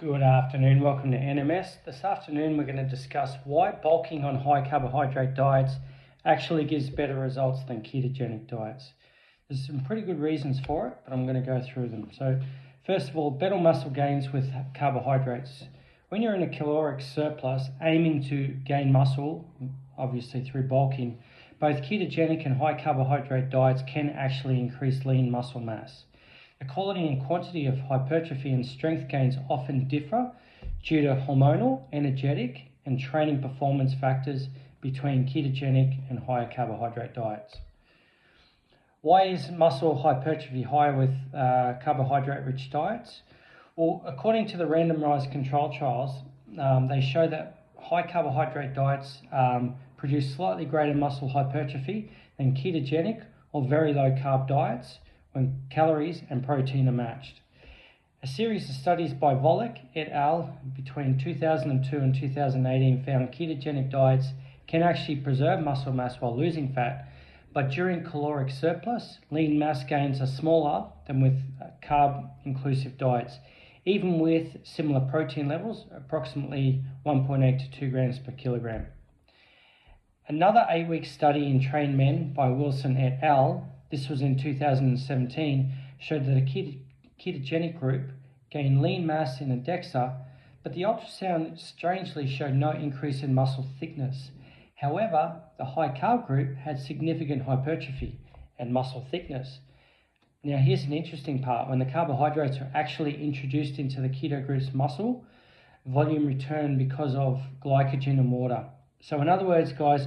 Good afternoon, welcome to NMS. This afternoon we're going to discuss why bulking on high carbohydrate diets actually gives better results than ketogenic diets. There's some pretty good reasons for it, but I'm going to go through them. So first of all, better muscle gains with carbohydrates. When you're in a caloric surplus aiming to gain muscle, obviously through bulking, both ketogenic and high carbohydrate diets can actually increase lean muscle mass. The quality and quantity of hypertrophy and strength gains often differ due to hormonal, energetic, and training performance factors between ketogenic and higher carbohydrate diets. Why is muscle hypertrophy higher with carbohydrate-rich diets? Well, according to the randomized control trials, they show that high carbohydrate diets produce slightly greater muscle hypertrophy than ketogenic or very low carb diets when calories and protein are matched. A series of studies by Volek et al. Between 2002 and 2018 found ketogenic diets can actually preserve muscle mass while losing fat, but during caloric surplus, lean mass gains are smaller than with carb-inclusive diets, even with similar protein levels, approximately 1.8 to 2 grams per kilogram. Another 8-week study in trained men by Wilson et al., this was in 2017, showed that a ketogenic group gained lean mass in a DEXA, but the ultrasound strangely showed no increase in muscle thickness. However, the high carb group had significant hypertrophy and muscle thickness. Now here's an interesting part. When the carbohydrates are actually introduced into the keto group's muscle, volume returned because of glycogen and water. So in other words, guys,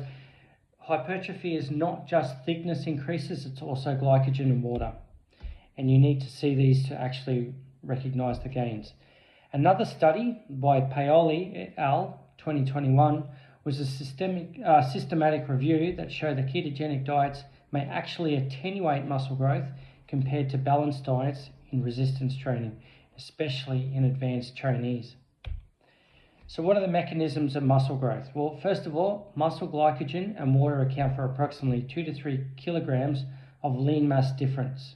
hypertrophy is not just thickness increases, it's also glycogen and water. And you need to see these to actually recognize the gains. Another study by Paoli et al. 2021 was a systematic review that showed that ketogenic diets may actually attenuate muscle growth compared to balanced diets in resistance training, especially in advanced trainees. So what are the mechanisms of muscle growth? Well, first of all, muscle glycogen and water account for approximately 2 to 3 kilograms of lean mass difference.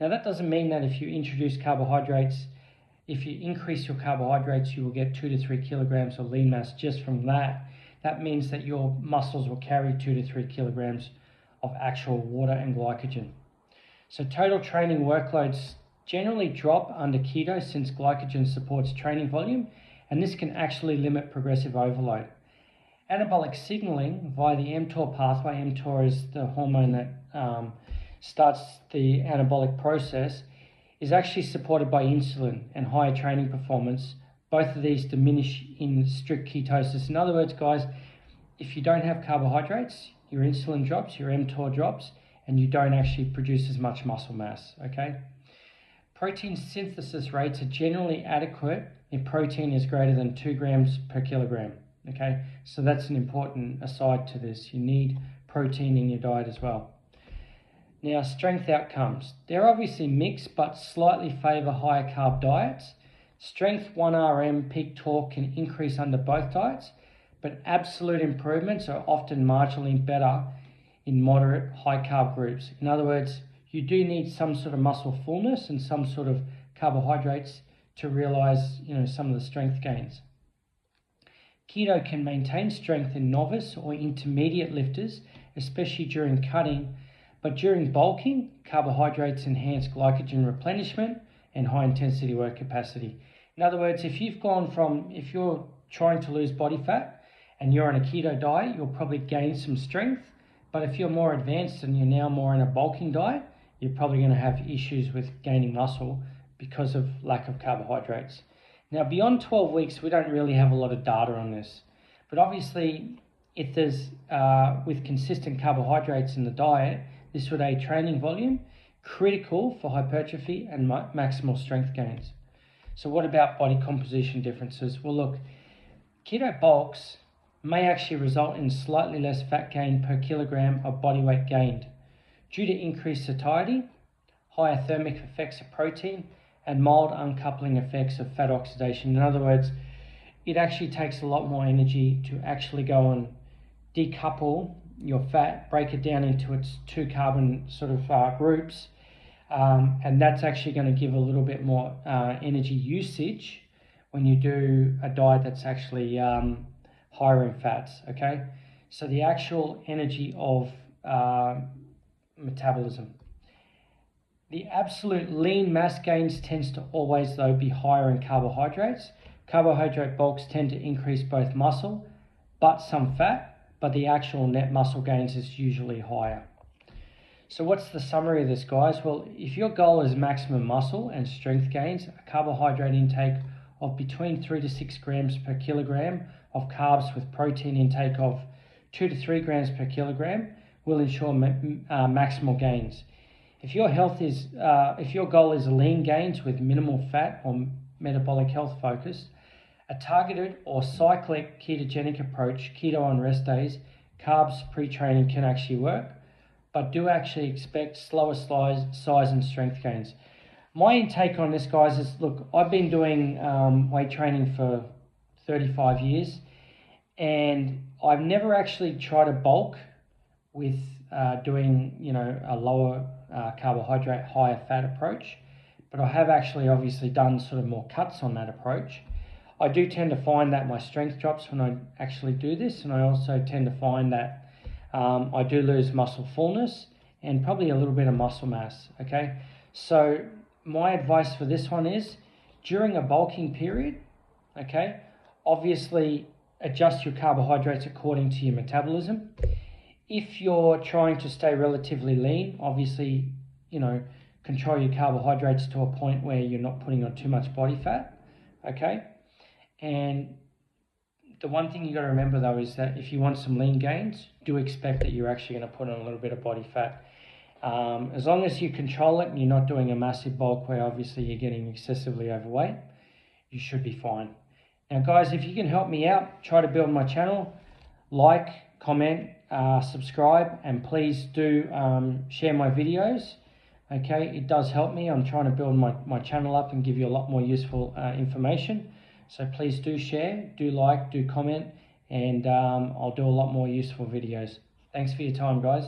Now that doesn't mean that if you introduce carbohydrates, if you increase your carbohydrates, you will get 2 to 3 kilograms of lean mass just from that. That means that your muscles will carry 2 to 3 kilograms of actual water and glycogen. So total training workloads generally drop under keto since glycogen supports training volume, and this can actually limit progressive overload. Anabolic signaling via the mTOR pathway, mTOR is the hormone that starts the anabolic process, is actually supported by insulin and higher training performance. Both of these diminish in strict ketosis. In other words, guys, if you don't have carbohydrates, your insulin drops, your mTOR drops, and you don't actually produce as much muscle mass, okay? Protein synthesis rates are generally adequate if protein is greater than 2 grams per kilogram, okay? So that's an important aside to this. You need protein in your diet as well. Now, strength outcomes. They're obviously mixed, but slightly favor higher carb diets. Strength 1RM peak torque can increase under both diets, but absolute improvements are often marginally better in moderate high carb groups. In other words, you do need some sort of muscle fullness and some sort of carbohydrates to realize, some of the strength gains. Keto can maintain strength in novice or intermediate lifters, especially during cutting, but during bulking, carbohydrates enhance glycogen replenishment and high intensity work capacity. In other words, if you're trying to lose body fat and you're on a keto diet, you'll probably gain some strength, but if you're more advanced and you're now more in a bulking diet, you're probably going to have issues with gaining muscle because of lack of carbohydrates. Now, beyond 12 weeks, we don't really have a lot of data on this. But obviously, if there's, with consistent carbohydrates in the diet, this would aid training volume, critical for hypertrophy and maximal strength gains. So what about body composition differences? Well, look, keto bulks may actually result in slightly less fat gain per kilogram of body weight gained due to increased satiety, higher thermic effects of protein, and mild uncoupling effects of fat oxidation. In other words, it actually takes a lot more energy to actually go and decouple your fat, break it down into its 2 carbon sort of groups, and that's actually going to give a little bit more energy usage when you do a diet that's actually higher in fats, okay? So the actual energy of metabolism. The absolute lean mass gains tends to always, though, be higher in carbohydrates. Carbohydrate bulks tend to increase both muscle, but some fat, but the actual net muscle gains is usually higher. So what's the summary of this, guys? Well, if your goal is maximum muscle and strength gains, a carbohydrate intake of between 3 to 6 grams per kilogram of carbs with protein intake of 2 to 3 grams per kilogram will ensure maximal gains. If your goal is lean gains with minimal fat or metabolic health focus, a targeted or cyclic ketogenic approach, keto on rest days, carbs pre-training can actually work, but do actually expect slower size and strength gains. My intake on this, guys, is, look, I've been doing weight training for 35 years, and I've never actually tried to bulk with doing, a lower carbohydrate, higher fat approach, but I have actually obviously done sort of more cuts on that approach. I do tend to find that my strength drops when I actually do this, and I also tend to find that I do lose muscle fullness and probably a little bit of muscle mass, okay? So my advice for this one is, during a bulking period, okay, obviously adjust your carbohydrates according to your metabolism. If you're trying to stay relatively lean, obviously, control your carbohydrates to a point where you're not putting on too much body fat, okay? And the one thing you got to remember, though, is that if you want some lean gains, do expect that you're actually going to put on a little bit of body fat. As long as you control it and you're not doing a massive bulk where obviously you're getting excessively overweight, you should be fine. Now, guys, if you can help me out, try to build my channel, like, comment, subscribe, and please do share my videos. Okay, it does help me. I'm trying to build my channel up and give you a lot more useful information. So please do share, do like, do comment, and I'll do a lot more useful videos. Thanks for your time, guys.